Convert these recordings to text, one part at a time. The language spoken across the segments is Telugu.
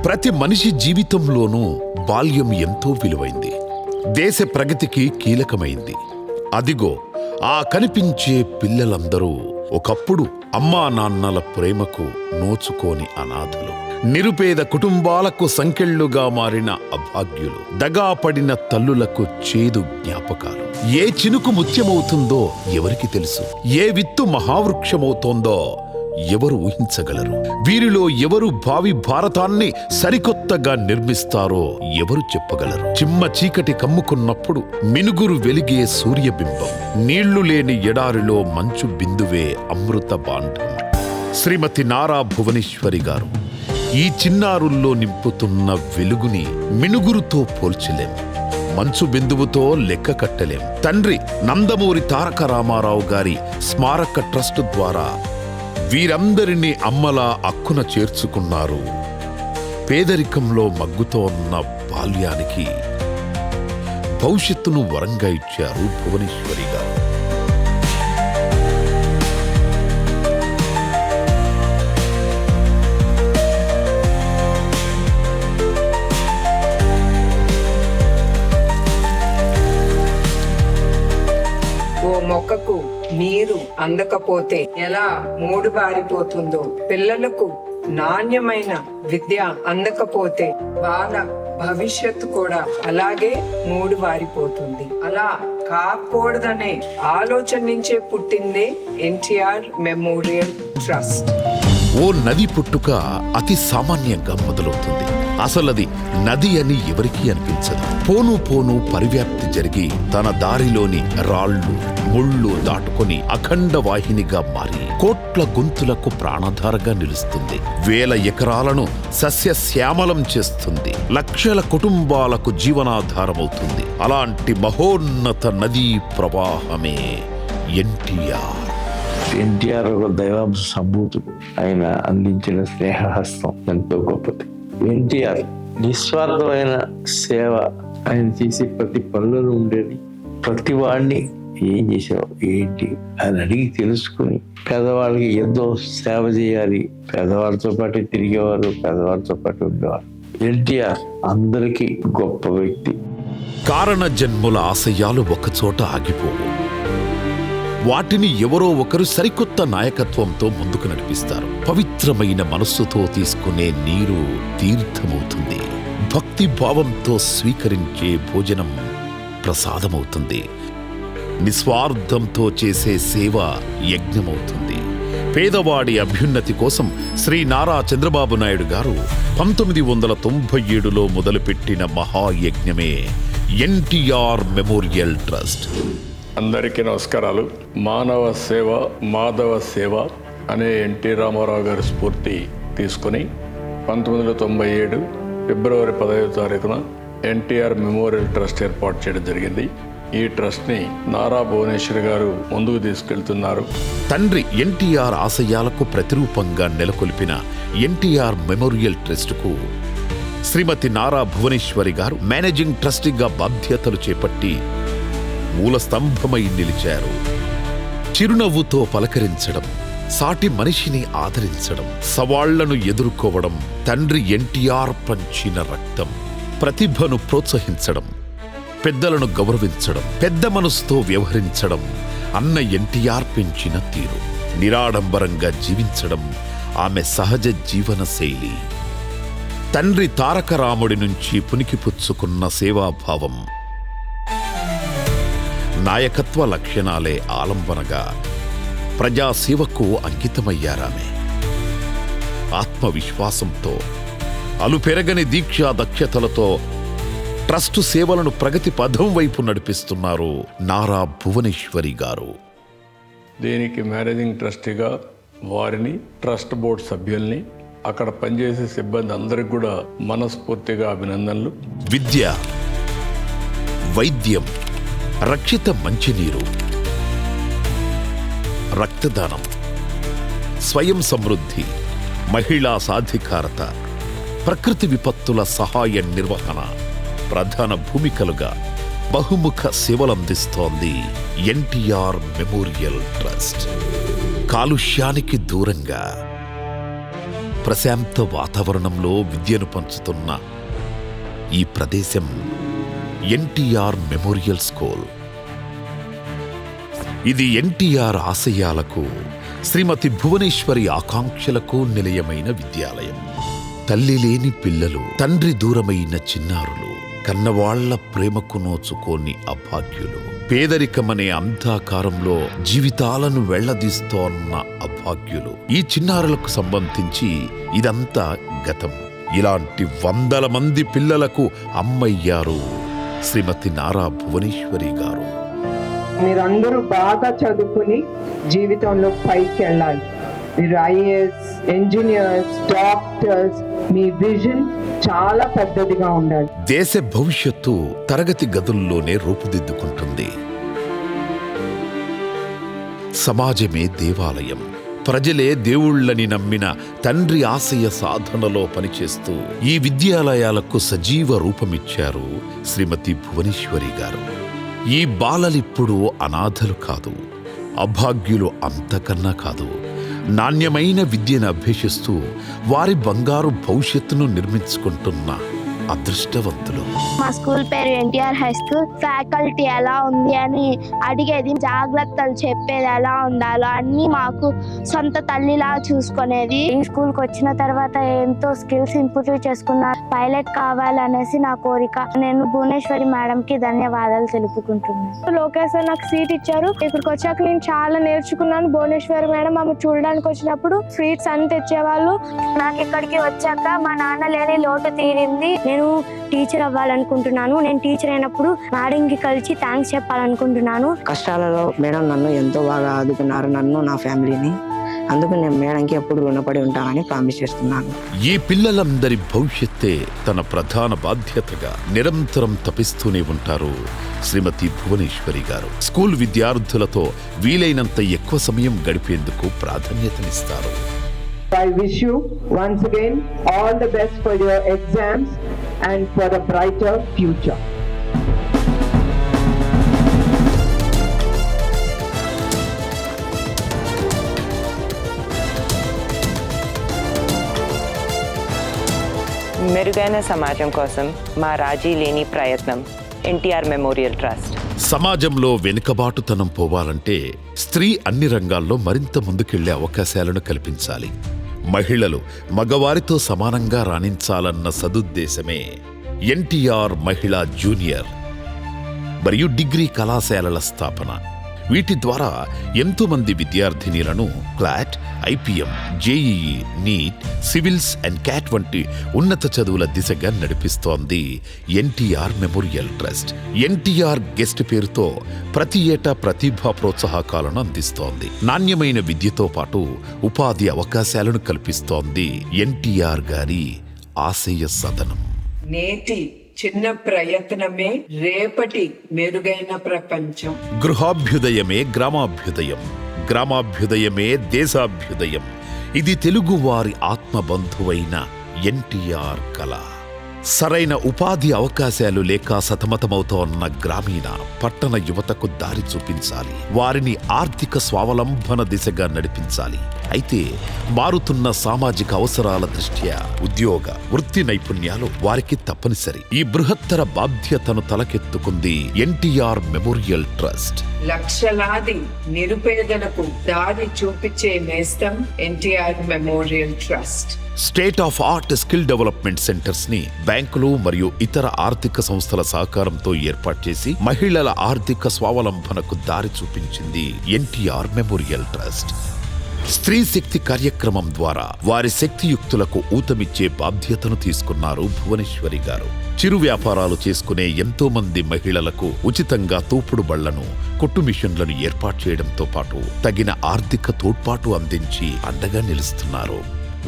ప్రతి మనిషి జీవితంలోనూ బాల్యం ఎంతో విలువైంది. దేశ ప్రగతికి కీలకమైంది. అదిగో ఆ కనిపించే పిల్లలందరూ ఒకప్పుడు అమ్మా నాన్నల ప్రేమకు నోచుకోని అనాథలు, నిరుపేద కుటుంబాలకు సంకెళ్లుగా మారిన అభాగ్యులు, దగాపడిన తల్లులకు చేదు జ్ఞాపకాలు. ఏ చినుకు ముత్యమవుతుందో ఎవరికి తెలుసు? ఏ విత్తు మహావృక్షమవుతోందో ఎవరు ఊహించగలరు? వీరిలో ఎవరు భావి భారతాన్ని సరికొత్తగా నిర్మిస్తారో ఎవరు చెప్పగలరు? చిమ్మ చీకటి కమ్ముకున్నప్పుడు మినుగురు వెలిగే సూర్యబింబం, నీళ్లు లేని ఎడారిలో మంచు బిందువే అమృత బాండం. శ్రీమతి నారా భువనేశ్వరి గారు ఈ చిన్నారుల్లో నింపుతున్న వెలుగుని మినుగురుతో పోల్చలేం, మంచు బిందువుతో లెక్క కట్టలేం. తండ్రి నందమూరి తారక రామారావు గారి స్మారక ట్రస్ట్ ద్వారా వీరందరినీ అమ్మలా అక్కున చేర్చుకున్నారు. పేదరికంలో మగ్గుతోన్న బాల్యానికి భవిష్యత్తును వరంగా ఇచ్చారు భువనేశ్వరి గారు. ఓ మొక్కకు నీరు అందకపోతే ఎలా మూడుబారిపోతుందో, పిల్లలకు నాణ్యమైన విద్య అందకపోతే వాళ్ళ భవిష్యత్తు కూడా అలాగే మూడుబారిపోతుంది. అలా కాకూడదనే ఆలోచన నుంచే పుట్టిందే ఎన్టీఆర్ మెమోరియల్ ట్రస్ట్. ఓ నది పుట్టుక అతి సామాన్యంగా మొదలవుతుంది. అసలది నది అని ఎవరికీ అనిపించదు. పోను పోను పరివ్యాప్తి జరిగి తన దారిలోని రాళ్లు ముళ్ళు దాటుకొని అఖండ వాహినిగా మారి కోట్ల గొంతులకు ప్రాణధారగా నిలుస్తుంది. వేల ఎకరాలను సస్యశ్యామలం చేస్తుంది. లక్షల కుటుంబాలకు జీవనాధారమవుతుంది. అలాంటి మహోన్నత నదీ ప్రవాహమే ఎన్టీఆర్. ఎన్టీఆర్ ఒక దైవాంశ సంభూతుడు. ఆయన అందించిన స్నేహహస్తం ఎంతో గొప్పది. ఎన్టీఆర్ నిస్వార్థమైన సేవ. ఆయన చేసే ప్రతి పనులలో ఉండేది. ప్రతి వాడిని ఏం చేసావు ఏంటి అని అడిగి తెలుసుకుని పేదవాళ్ళకి ఎంతో సేవ చేయాలి. పేదవాళ్ళతో పాటు తిరిగేవారు, పేదవాళ్ళతో పాటు ఉండేవారు. ఎన్టీఆర్ అందరికీ గొప్ప వ్యక్తి. కారణ జన్ముల ఆశయాలు ఒకచోట ఆగిపోవు. వాటిని ఎవరో ఒకరు సరికొత్త నాయకత్వంతో ముందుకు నడిపిస్తారు. పవిత్రమైన మనస్సుతో తీసుకునే నీరు తీర్థమవుతుంది. భక్తి భావంతో స్వీకరించే భోజనం ప్రసాదమవుతుంది. నిస్వార్థంతో చేసే సేవ యజ్ఞమవుతుంది. పేదవాడి అభ్యున్నతి కోసం శ్రీ నారా చంద్రబాబు నాయుడు గారు 1997లో మొదలుపెట్టిన మహాయజ్ఞమే ఎన్టీఆర్ మెమోరియల్ ట్రస్ట్. అందరికీ నమస్కారాలు. మానవ సేవ మాధవ సేవ అనే ఎన్టీ రామారావు గారి స్ఫూర్తి తీసుకుని 1997 ఫిబ్రవరి 15వ తారీఖున ఎన్టీఆర్ మెమోరియల్ ట్రస్ట్ ఏర్పాటు చేయడం జరిగింది. ఈ ట్రస్ట్ని నారా భువనేశ్వరి గారు ముందుకు తీసుకెళ్తున్నారు. తండ్రి ఎన్టీఆర్ ఆశయాలకు ప్రతిరూపంగా నెలకొల్పిన ఎన్టీఆర్ మెమోరియల్ ట్రస్టుకు శ్రీమతి నారా భువనేశ్వరి గారు మేనేజింగ్ ట్రస్టీగా బాధ్యతలు చేపట్టి మూల స్తంభమై నిలిచారు. చిరునవ్వుతో పలకరించడం, సాటి మనిషిని ఆదరించడం, సవాళ్లను ఎదుర్కోవడం తండ్రి ఎన్టీఆర్ పంచిన రక్తం. ప్రతిభను ప్రోత్సహించడం, పెద్దలను గౌరవించడం, పెద్ద మనసుతో వ్యవహరించడం అన్న ఎన్టీఆర్ పెంచిన తీరు. నిరాడంబరంగా జీవించడం ఆమె సహజ జీవన శైలి. తండ్రి తారక రాముడి నుంచి పునికిపుచ్చుకున్న సేవాభావం, నాయకత్వ లక్షణాలే ఆలంబనగా ప్రజాసేవకు అంకితమయ్యారామె. ఆత్మవిశ్వాసంతో, అలుపెరగని దీక్షా దక్షతలతో ట్రస్టు సేవలను ప్రగతి పథం వైపు నడిపిస్తున్నారు నారా భువనేశ్వరి గారు. దీనికి మేనేజింగ్ ట్రస్టీగా వారిని, ట్రస్ట్ బోర్డు సభ్యుల్ని, అక్కడ పనిచేసే సిబ్బంది అందరికి కూడా మనస్ఫూర్తిగా అభినందనలు. విద్య, వైద్యం, రక్షిత మంచినీరు, రక్తదానం, స్వయం సమృద్ధి, మహిళా సాధికారత, ప్రకృతి విపత్తుల సహాయ నిర్వహణ ప్రధాన భూమికలుగా బహుముఖ సేవలందిస్తోంది ఎన్టీఆర్ మెమోరియల్ ట్రస్ట్. కాలుష్యానికి దూరంగా, ప్రశాంత వాతావరణంలో విద్యను పంచుతున్న ఈ ప్రదేశం ఎన్టీఆర్ మెమోరియల్ స్కూల్. ఇది ఎన్టీఆర్ ఆశయాలకు, శ్రీమతి భువనేశ్వరి ఆకాంక్షలకు నిలయమైన విద్యాలయం. తల్లి లేని పిల్లలు, తండ్రి దూరమైన చిన్నారులు, కన్నవాళ్ల ప్రేమకు నోచుకోని అభాగ్యులు, పేదరికమనే అంధకారంలో జీవితాలను వెళ్లదీస్తోన్న అభాగ్యులు, ఈ చిన్నారులకు సంబంధించి ఇదంతా గతం. ఇలాంటి వందల మంది పిల్లలకు అమ్మయ్యారు శ్రీమతి నారా భువనేశ్వరి గారు. మీరందరూ బాగా చదువుకుని జీవితంలో పైకి వెళ్ళాలి. మీరు ఐఏఎస్, ఇంజనీర్స్, డాక్టర్స్, మీ విజన్ చాలా పెద్దదిగా ఉండాలి. దేశ భవిష్యత్తు తరగతి గదుల్లోనే రూపుదిద్దుకుంటుంది. సమాజమే దేవాలయం, ప్రజలే దేవుళ్ళని నమ్మిన తండ్రి ఆశయ సాధనలో పనిచేస్తూ ఈ విద్యాలయాలకు సజీవ రూపమిచ్చారు శ్రీమతి భువనేశ్వరి గారు. ఈ బాలలిప్పుడు అనాథలు కాదు, అభాగ్యులు అంతకన్నా కాదు. నాణ్యమైన విద్యను అభ్యసిస్తూ వారి బంగారు భవిష్యత్తును నిర్మించుకుంటున్న అదృష్టవంతులు. మా స్కూల్ పేరు ఎన్టీఆర్ హై స్కూల్. ఫ్యాకల్టీ ఎలా ఉంది అని అడిగేది, జాగ్రత్తలు చెప్పేది, ఎలా ఉండాలో అన్ని మాకు సొంత తల్లిలా చూసుకునేది. ఈ స్కూల్కి వచ్చిన తర్వాత ఎంతో స్కిల్స్ ఇంప్రూవ్ చేసుకున్నా. పైలట్ కావాలనేసి నా కోరిక. నేను భువనేశ్వరి మేడంకి ధన్యవాదాలు తెలుపుకుంటున్నాను. లోకేష్ సార్ నాకు సీట్ ఇచ్చారు. ఇక్కడికి వచ్చాక నేను చాలా నేర్చుకున్నాను. భువనేశ్వరి మేడం ఆమె చూడడానికి వచ్చినప్పుడు స్వీట్స్ అన్ని తెచ్చేవాళ్ళు. నాకు ఇక్కడికి వచ్చాక మా నాన్న లేని లోటు తీరింది. నేను టీచర్ అవ్వాలనుకుంటున్నాను. నేను టీచర్ అయినప్పుడు మేడంకి కలిసి థ్యాంక్స్ చెప్పాలనుకుంటున్నాను. కష్టాలలో మేడం నన్ను ఎంతో బాగా ఆదుకున్నారు, నన్ను, నా ఫ్యామిలీని. అందుకు నేను మేడంకి ఎప్పుడు రుణపడి ఉంటానని ప్రామిస్ చేస్తున్నాను. ఈ పిల్లలందరి భవిష్యత్తే తన ప్రధాన బాధ్యతగా నిరంతరం తపిస్తూనే ఉంటారు శ్రీమతి భువనేశ్వరి గారు. స్కూల్ విద్యార్థులతో వీలైనంత ఎక్కువ సమయం గడిపేందుకు ప్రాధాన్యతనిస్తారు. I wish you once again all the best for your exams and for a brighter future. మెరుగైన సమాజం కోసం మా రాజీ లేని ప్రయత్నం ఎన్టీఆర్ మెమోరియల్ ట్రస్ట్. సమాజంలో వెనుకబాటుతనం పోవాలంటే స్త్రీ అన్ని రంగాల్లో మరింత ముందుకెళ్లే అవకాశాలను కల్పించాలి. మహిళలు మగవారితో సమానంగా రాణించాలన్న సదుద్దేశమే ఎన్టీఆర్ మహిళా జూనియర్ మరియు డిగ్రీ కళాశాలల స్థాపన. వీటి ద్వారా ఎంతో మంది విద్యార్థినీలను CLAT, IPM, JEE, NEET, civils and CAT వంటి ఉన్నత చదువుల దిశగా నడిపిస్తోంది NTR memorial trust. NTR guest పేరుతో ప్రతి ఏటా ప్రతిభా ప్రోత్సాహకాలను అందిస్తోంది. నాణ్యమైన విద్యతో పాటు ఉపాధి అవకాశాలను కల్పిస్తోంది ఎన్టీఆర్ గారి ఆశయ సదనం. నేటి చిన్న ప్రయత్నమే రేపటి మెరుగైన ప్రపంచం. గృహాభ్యుదయమే గ్రామాభ్యుదయం, గ్రామాభ్యుదయమే దేశాభ్యుదయం. ఇది తెలుగువారి ఆత్మబంధువైన ఎన్టీఆర్ కళ. సరైన ఉపాధి అవకాశాలు లేక సతమతమవుతోన్న గ్రామీణ, పట్టణ యువతకు దారి చూపించాలి. వారిని ఆర్థిక స్వావలంబన దిశగా నడిపించాలి. అయితే మారుతున్న సామాజిక అవసరాల దృష్ట్యా ఉద్యోగ, వృత్తి నైపుణ్యాలు వారికి తప్పనిసరి. ఈ బృహత్తర బాధ్యతను తలకెత్తుకుంది ఎన్టీఆర్ మెమోరియల్ ట్రస్ట్. లక్షలాది నిరుపేదలకు దారి చూపించే నేస్తం NTR memorial trust. State of art skill development centres ని బ్యాంకులు మరియు ఇతర ఆర్థిక సంస్థల సహకారంతో ఏర్పాటు చేసి మహిళల ఆర్థిక స్వావలంబనకు దారి చూపించింది ఎన్టీఆర్ మెమోరియల్ ట్రస్ట్. స్త్రీ శక్తి కార్యక్రమం ద్వారా వారి శక్తియుక్తులకు ఊతమిచ్చే బాధ్యతను తీసుకున్నారు భువనేశ్వరి గారు. చిరు వ్యాపారాలు చేసుకునే ఎంతో మంది మహిళలకు ఉచితంగా తోపుడు బళ్లను, కొట్టు మిషన్లను ఏర్పాటు చేయడంతో పాటు తగిన ఆర్థిక తోడ్పాటు అందించి అండగా నిలుస్తున్నారు.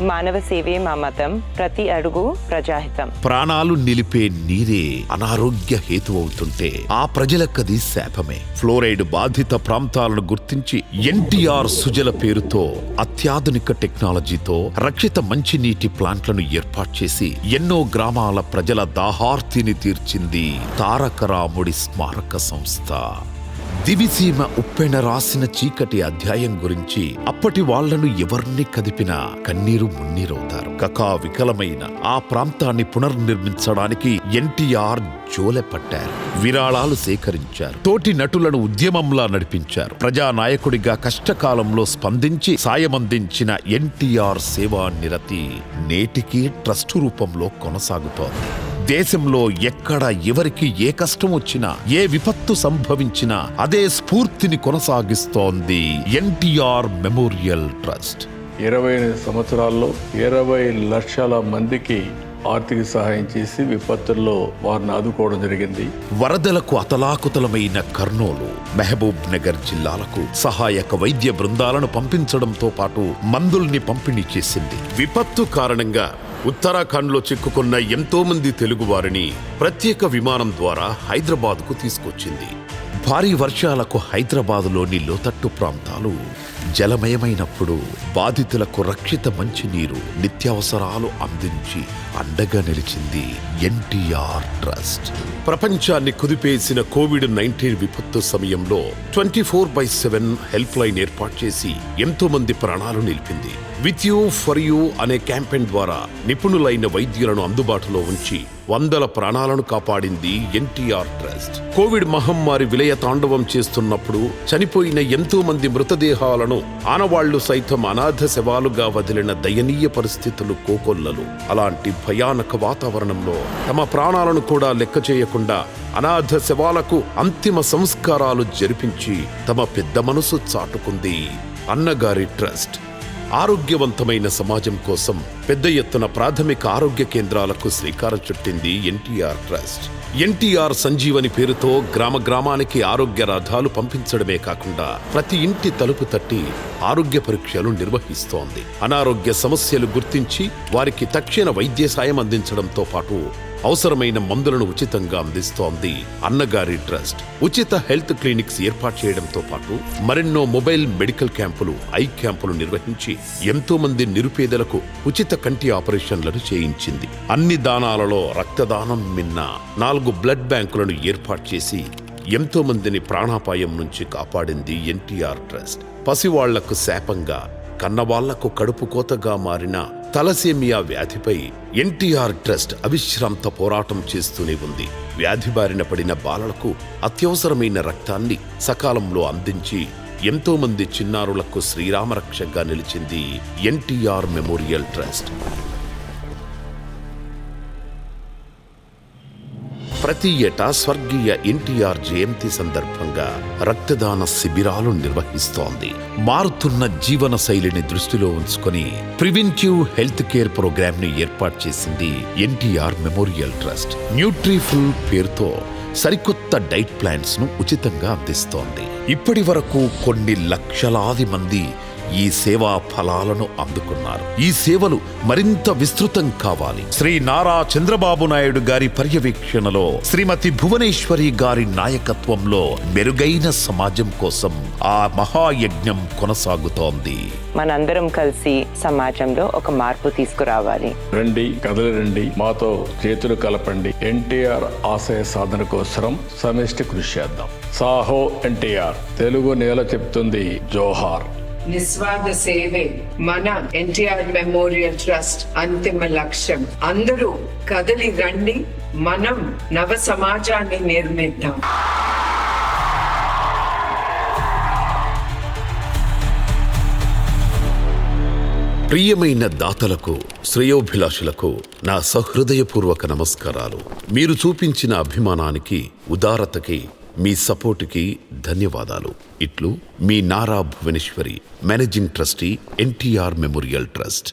మానవ సేవే మా మతం, ప్రతి అడుగు ప్రజాహితం. ప్రాణాలు నిలిపే నీరే అనారోగ్య హేతు అవుతుంటే ఆ ప్రజలకది శాపమే. ఫ్లోరైడ్ బాధిత ప్రాంతాలను గుర్తించి ఎన్టీఆర్ సుజల పేరుతో అత్యాధునిక టెక్నాలజీతో రక్షిత మంచినీటి ప్లాంట్లను ఏర్పాటు చేసి ఎన్నో గ్రామాల ప్రజల దాహార్తిని తీర్చింది తారక రాముడి స్మారక సంస్థ. దివిసీమ ఉప్పెన రాసిన చీకటి అధ్యాయం గురించి అప్పటి వాళ్లను ఎవరిని కదిపినా కన్నీరు మున్నీరవుతారు. కకా వికలమైన ఆ ప్రాంతాన్ని పునర్నిర్మించడానికి ఎన్టీఆర్ జోలె పట్టారు. విరాళాలు సేకరించారు. తోటి నటులను ఉద్యమంలా నడిపించారు. ప్రజానాయకుడిగా కష్టకాలంలో స్పందించి సాయమందించిన ఎన్టీఆర్ సేవా నిరతి నేటికీ ట్రస్టు రూపంలో కొనసాగుతోంది. దేశంలో ఎక్కడ ఎవరికి ఏ కష్టం వచ్చినా, ఏ విపత్తు సంభవించినా అదే స్ఫూర్తిని కొనసాగిస్తోంది ఎన్టీఆర్ మెమోరియల్ ట్రస్ట్. 28 సంవత్సరాల్లో 20 లక్షల మందికి ఆర్థిక సహాయం చేసి విపత్తుల్లో వారిని ఆదుకోవడం జరిగింది. వరదలకు అతలాకుతలమైన కర్నూలు, మహబూబ్ నగర్ జిల్లాలకు సహాయక వైద్య బృందాలను పంపించడంతో పాటు మందుల్ని పంపిణీ చేసింది. విపత్తు కారణంగా ఉత్తరాఖండ్లో చిక్కుకున్న ఎంతో మంది తెలుగు వారిని ప్రత్యేక విమానం ద్వారా హైదరాబాద్కు తీసుకొచ్చింది. భారీ వర్షాలకు హైదరాబాదులోని లోతట్టు ప్రాంతాలు జలమయమైనప్పుడు బాధితులకు రక్షిత మంచినీరు, నిత్యావసరాలు అందించి అండగా నిలిచింది ఎన్టీఆర్ ట్రస్ట్. ప్రపంచాన్ని కుదిపేసిన కోవిడ్-19 విపత్తు సమయంలో 24/7 హెల్ప్ లైన్ ఏర్పాటు చేసి ఎంతో మంది ప్రాణాలు నిలిపింది. విత్ యూ ఫర్ యూ అనే క్యాంపెయిన్ ద్వారా నిపుణులైన వైద్యులను అందుబాటులో ఉంచి వందల ప్రాణాలను కాపాడింది ఎన్టీఆర్ ట్రస్ట్. కోవిడ్ మహమ్మారి విలయ తాండవం చేస్తున్నప్పుడు చనిపోయిన ఎంతో మంది మృతదేహాలను ఆనవాళ్లు సైతం అనాథ శవాలుగా వదిలిన దయనీయ పరిస్థితులు కోకొల్లలు. అలాంటి భయానక వాతావరణంలో తమ ప్రాణాలను కూడా లెక్క చేయకుండా అనాథ శవాలకు అంతిమ సంస్కారాలు జరిపించి తమ పెద్ద మనసు చాటుకుంది అన్నగారి ట్రస్ట్. ఆరోగ్యవంతమైన సమాజం కోసం పెద్ద ఎత్తున ప్రాథమిక ఆరోగ్య కేంద్రాలకు శ్రీకారం చుట్టింది ఎన్టీఆర్ ట్రస్ట్. ఎన్టీఆర్ సంజీవని పేరుతో గ్రామ గ్రామానికి ఆరోగ్య రథాలు పంపించడమే కాకుండా ప్రతి ఇంటి తలుపు తట్టి ఆరోగ్య పరీక్షలు నిర్వహిస్తోంది. అనారోగ్య సమస్యలు గుర్తించి వారికి తక్షణ వైద్య సాయం అందించడంతో పాటు అవసరమైన మందులను ఉచితంగా అందిస్తోంది అన్నగారి ట్రస్ట్. ఉచిత హెల్త్ క్లినిక్స్ ఏర్పాటు చేయడంతో పాటు మరెన్నో మొబైల్ మెడికల్ క్యాంపులు, ఐ క్యాంపులు నిర్వహించి ఎంతో మంది నిరుపేదలకు ఉచిత కంటి ఆపరేషన్లను చేయించింది. అన్ని దానాలలో రక్తదానం మిన్న 4 బ్లడ్ బ్యాంకులను ఏర్పాటు చేసి ఎంతో మందిని ప్రాణాపాయం నుంచి కాపాడింది ఎన్టీఆర్ ట్రస్ట్. పసివాళ్లకు శాపంగా, కన్నవాళ్లకు కడుపు కోతగా మారిన తలసేమియా వ్యాధిపై ఎన్టీఆర్ ట్రస్ట్ అవిశ్రాంత పోరాటం చేస్తూనే ఉంది. వ్యాధి బారిన పడిన బాలలకు అత్యవసరమైన రక్తాన్ని సకాలంలో అందించి ఎంతో మంది చిన్నారులకు శ్రీరామరక్షగా నిలిచింది ఎన్టీఆర్ మెమోరియల్ ట్రస్ట్. ప్రతి ఏటా స్వర్గీయ ఎన్టీఆర్ జయంతి సందర్భంగా రక్తదాన శిబిరాలు నిర్వహిస్తోంది. మారుతున్న జీవన శైలిని దృష్టిలో ఉంచుకొని ప్రివెంటివ్ హెల్త్ కేర్ ప్రోగ్రామ్ ని ఏర్పాటు చేసింది ఎన్టీఆర్ మెమోరియల్ ట్రస్ట్. న్యూట్రిఫుల్ పేరుతో సరికొత్త డైట్ ప్లాన్స్ ను ఉచితంగా అందిస్తోంది. ఇప్పటి వరకు కొన్ని లక్షలాది మంది ఈ సేవా ఫలాలను అందుకున్నారు. ఈ సేవలు మరింత విస్తృతం కావాలి. శ్రీ నారా చంద్రబాబు నాయుడు గారి పర్యవేక్షణలో, శ్రీమతి భువనేశ్వరి గారి నాయకత్వంలో మెరుగైన సమాజం కోసం ఆ మహాయజ్ఞం కొనసాగుతోంది. మనందరం కలిసి సమాజంలో ఒక మార్పు తీసుకురావాలి. రండి, కదలి రండి, మాతో చేతులు కలపండి. ఎన్టీఆర్ ఆశయ సాధన కోసం సమిష్టి కృషి చేద్దాం. సాహో ఎన్టీఆర్. తెలుగు నేల చెప్తుంది జోహార్. నిస్వార్థ సేవే మన ఎన్టీఆర్ మెమోరియల్ ట్రస్ట్ అంతిమ లక్ష్యం. అందరూ కదలి రండి, మనం నవ సమాజాన్ని నిర్మిద్దాం. ప్రియమైన దాతలకు, శ్రేయోభిలాషులకు నా సహృదయపూర్వక నమస్కారాలు. మీరు చూపించిన అభిమానానికి, ఉదారతకి, మీ సపోర్టుకి ధన్యవాదాలు. ఇట్లు మీ Nara Bhuvaneshwari, managing trustee, NTR memorial trust.